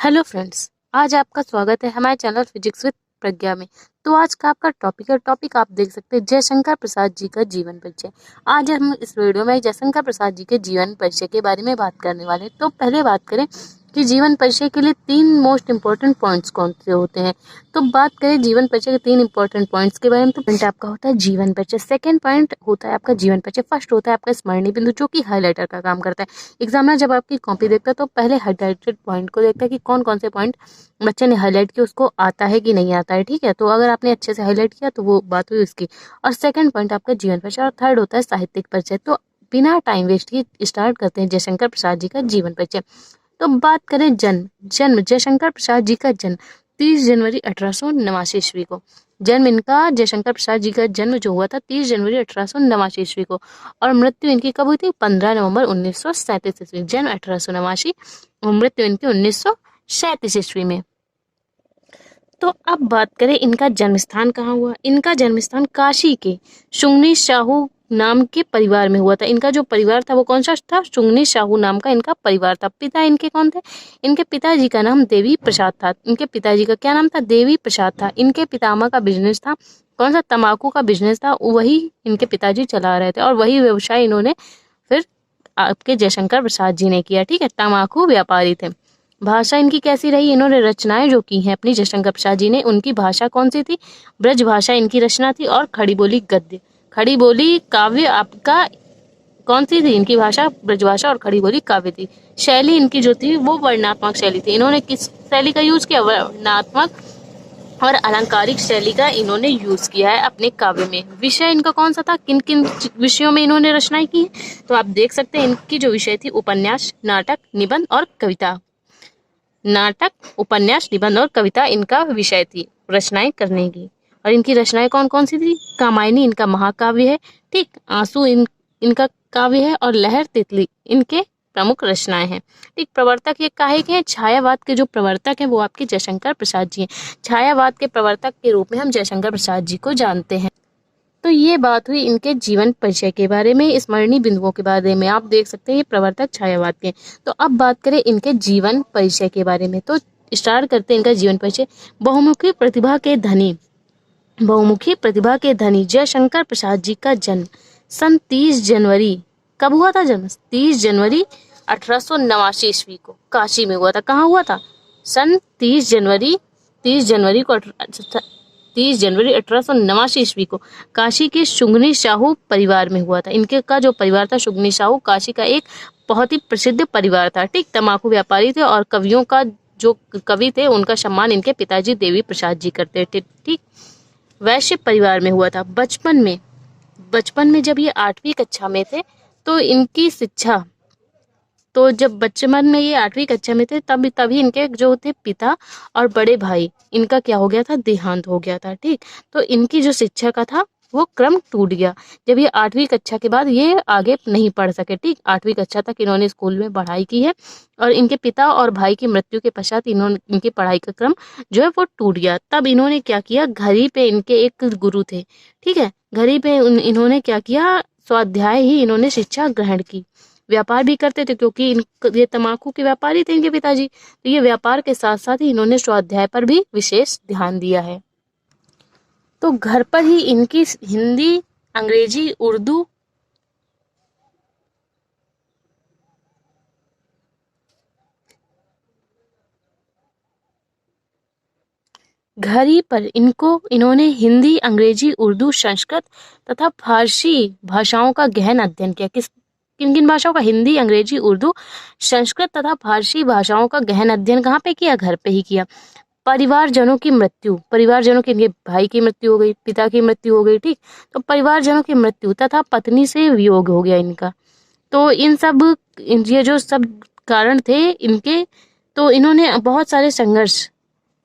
Hello friends, आज आपका स्वागत है हमारे चैनल फिजिक्स विद प्रज्ञा में। तो आज का आपका टॉपिक आप देख सकते हैं जयशंकर प्रसाद जी का जीवन परिचय। आज हम इस वीडियो में जयशंकर प्रसाद जी के जीवन परिचय के बारे में बात करने वाले हैं। तो पहले बात करें कि जीवन परिचय के लिए 3 मोस्ट इंपॉर्टेंट पॉइंट्स कौन से होते हैं। तो बात करें जीवन परिचय के 3 इंपॉर्टेंट पॉइंट्स के बारे में, तो पॉइंट आपका होता है जीवन परिचय, सेकंड पॉइंट होता है आपका जीवन परिचय, फर्स्ट होता है आपका स्मरणीय बिंदु जो कि हाईलाइटर का काम करता है। एग्जामिनर जब आपकी कॉपी देखता है तो पहले हाईलाइटेड पॉइंट को देखता है कि कौन कौन से पॉइंट बच्चे ने हाईलाइट किया, उसको आता है कि नहीं आता है। ठीक है, तो अगर आपने अच्छे से हाईलाइट किया तो वो बात हुई उसकी। और सेकंड पॉइंट आपका जीवन परिचय और थर्ड होता है साहित्यिक परिचय। तो बिना टाइम वेस्ट किए स्टार्ट करते हैं जयशंकर प्रसाद जी का जीवन परिचय। तो बात करें जन्म जयशंकर प्रसाद जी का जन्म 30 जनवरी 1889 ईस्वी को। जन्म इनका जयशंकर प्रसाद जी का जन्म जो हुआ था 30 जनवरी 1889 ईस्वी को, और मृत्यु इनकी कब हुई थी? 15 नवंबर 1937 ईस्वी। जन्म 1889 और मृत्यु इनकी 1937 ईस्वी में। तो अब बात करें इनका जन्म स्थान कहाँ हुआ। इनका जन्म स्थान काशी के शुंगनी शाहू नाम के परिवार में हुआ था। इनका जो परिवार था वो कौन सा था? शुंगनी शाहू नाम का इनका परिवार था। पिता इनके कौन थे? इनके पिताजी का नाम देवी प्रसाद था। इनके पिताजी का क्या नाम था? देवी प्रसाद था। इनके पितामह का बिजनेस था कौन सा? तंबाकू का बिजनेस था। वही इनके पिताजी चला रहे थे और वही व्यवसाय इन्होंने फिर आपके जयशंकर प्रसाद जी ने किया। ठीक है, तंबाकू व्यापारी थे। भाषा इनकी कैसी रही? इन्होंने रचनाएं जो की हैं अपनी जयशंकर प्रसाद जी ने, उनकी भाषा कौन सी थी? ब्रज भाषा इनकी रचना थी और खड़ी बोली गद्य। खड़ी बोली काव्य आपका कौन सी थी? इनकी भाषा ब्रजभाषा और खड़ी बोली काव्य थी। शैली इनकी जो थी वो वर्णनात्मक शैली थी। इन्होंने किस शैली का यूज किया? वर्णनात्मक और अलंकारिक शैली का इन्होंने यूज किया है अपने काव्य में। विषय इनका कौन सा था? किन किन विषयों में इन्होंने रचनाएं की? तो आप देख सकते हैं इनकी जो विषय थी उपन्यास, नाटक, निबंध और कविता। नाटक, उपन्यास, निबंध और कविता इनका विषय थी रचनाएं करने की। और इनकी रचनाएं कौन कौन सी थी? कामायनी इनका महाकाव्य है। ठीक, आंसू इनका काव्य है और लहर तितली इनके प्रमुख रचनाएं हैं। ठीक, प्रवर्तक ये काहे के हैं? छायावाद के जो प्रवर्तक हैं वो आपके जयशंकर प्रसाद जी हैं। छायावाद के प्रवर्तक के रूप में हम जयशंकर प्रसाद जी को जानते हैं। तो ये बात हुई इनके जीवन परिचय के बारे में, स्मरणीय बिंदुओं के बारे में। आप देख सकते हैं ये प्रवर्तक छायावाद के। तो अब बात करें इनके जीवन परिचय के बारे में, तो स्टार्ट करते हैं इनका जीवन परिचय। बहुमुखी प्रतिभा के धनी जयशंकर प्रसाद जी का जन्म सन 30 जनवरी, कब हुआ था जन्म? 30 जनवरी 1889 ईस्वी को काशी में हुआ था। कहाँ हुआ था? सन 30 जनवरी 1889 ईस्वी को काशी के शुंगनी शाहू परिवार में हुआ था। इनके का जो परिवार था शुंगनी शाहू, काशी का एक बहुत ही प्रसिद्ध परिवार था। ठीक, तंबाकू व्यापारी थे और कवियों का जो कवि थे उनका सम्मान इनके पिताजी देवी प्रसाद जी करते थे। ठीक, वैश्य परिवार में हुआ था। बचपन में जब ये 8वीं कक्षा में थे तो इनकी शिक्षा, तो जब बचपन में ये 8वीं कक्षा में थे तभी इनके जो थे पिता और बड़े भाई, इनका क्या हो गया था? देहांत हो गया था। ठीक, तो इनकी जो शिक्षा का था वो क्रम टूट गया जब ये 8वीं कक्षा के बाद ये आगे नहीं पढ़ सके। ठीक, 8वीं कक्षा तक इन्होंने स्कूल में पढ़ाई की है और इनके पिता और भाई की मृत्यु के पश्चात इनकी पढ़ाई का क्रम जो है वो टूट गया। तब इन्होंने क्या किया? घर ही पे इनके एक गुरु थे। ठीक है, घर ही पे इन्होंने क्या किया? स्वाध्याय ही इन्होंने शिक्षा ग्रहण की। व्यापार भी करते थे क्योंकि ये तंबाकू के व्यापारी थे इनके पिताजी, तो ये व्यापार के साथ साथ ही इन्होंने स्वाध्याय पर भी विशेष ध्यान दिया है। तो घर पर ही इनकी हिंदी, अंग्रेजी, उर्दू घर ही पर इन्होंने हिंदी, अंग्रेजी, उर्दू, संस्कृत तथा फारसी भाषाओं का गहन अध्ययन किया। किन किन भाषाओं का? हिंदी, अंग्रेजी, उर्दू, संस्कृत तथा फारसी भाषाओं का गहन अध्ययन कहाँ पे किया? घर पे ही किया। परिवारजनों की इनके भाई की मृत्यु हो गई, पिता की मृत्यु हो गई। ठीक, तो परिवारजनों की मृत्यु तथा पत्नी से वियोग हो गया इनका। तो ये जो सब कारण थे इनके, तो इन्होंने बहुत सारे संघर्ष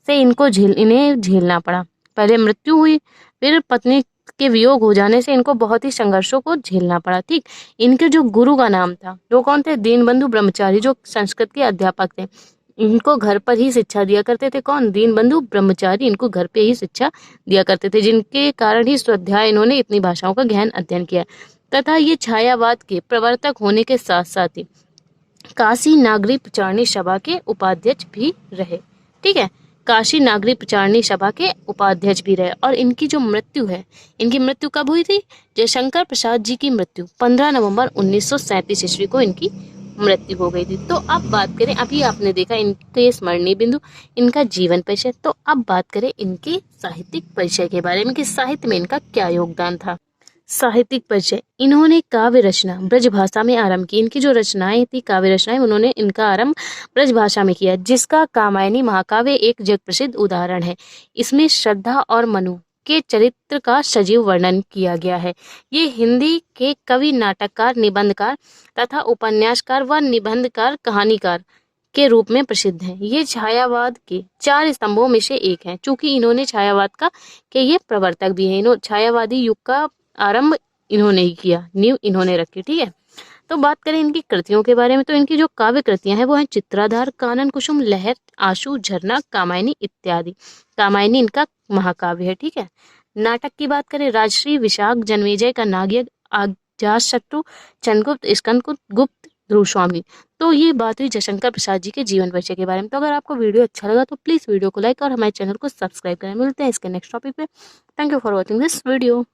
से इन्हें झेलना पड़ा। पहले मृत्यु हुई, फिर पत्नी के वियोग हो जाने से इनको बहुत ही संघर्षों को झेलना पड़ा। ठीक, इनके जो गुरु का नाम था वो कौन थे? दीनबंधु ब्रह्मचारी, जो संस्कृत के अध्यापक थे। इनको घर पर ही शिक्षा दिया करते थे। कौन? दीनबंधु ब्रह्मचारी इनको घर पे ही शिक्षा दिया करते थे, जिनके कारण ही स्वाध्याय इन्होंने इतनी भाषाओं का गहन अध्ययन किया। तथा ये छायावाद के प्रवर्तक होने के साथ साथ ही काशी नागरी प्रचारणी सभा के उपाध्यक्ष भी रहे। ठीक है, काशी नागरी प्रचारणी सभा के उपाध्यक्ष भी रहे। और इनकी जो मृत्यु है, इनकी मृत्यु कब हुई थी? जयशंकर प्रसाद जी की मृत्यु 15 नवंबर 1937 ईस्वी को इनकी मृत्यु हो गई थी। तो अब बात करें, अभी आपने देखा इनके स्मरणीय बिंदु, इनका जीवन परिचय। तो अब बात करें इनके साहित्यिक परिचय के बारे में कि साहित्य में इनका क्या योगदान था। साहित्यिक परिचय, इन्होंने काव्य रचना ब्रज भाषा में आरंभ की। इनकी जो रचनाएं थी, काव्य रचनाएं, उन्होंने इनका आरंभ ब्रज भाषा में किया, जिसका कामायनी महाकाव्य एक जग प्रसिद्ध उदाहरण है। इसमें श्रद्धा और मनु के चरित्र का सजीव वर्णन किया गया है। ये हिंदी के कवि, नाटककार, निबंधकार तथा उपन्यासकार व निबंधकार, कहानीकार के रूप में प्रसिद्ध हैं। ये छायावाद के 4 स्तंभों में से एक हैं। चूंकि इन्होंने छायावाद का के ये प्रवर्तक भी हैं। इन्होंने छायावादी युग का आरंभ इन्होंने ही किया, नींव इन्होंने रखी। ठीक है, तो बात करें इनकी कृतियों के बारे में, तो इनकी जो काव्य कृतियां हैं वो हैं चित्राधार, कानन कुसुम, लहर, आशु, झरना, कामायनी इत्यादि। कामायनी इनका महाकाव्य है। ठीक है, नाटक की बात करें, राजश्री, विशाख, जन्मेजय का नागयज्ञ, अजातशत्रु, चंद्रगुप्त, स्कंदगुप्त, गुप्त, ध्रुवस्वामी। तो ये बात हुई जयशंकर प्रसाद जी के जीवन परिचय के बारे में। तो अगर आपको वीडियो अच्छा लगा तो प्लीज़ वीडियो को लाइक और हमारे चैनल को सब्सक्राइब करें। मिलते हैं इसके नेक्स्ट टॉपिक पे। Thank you for watching this video.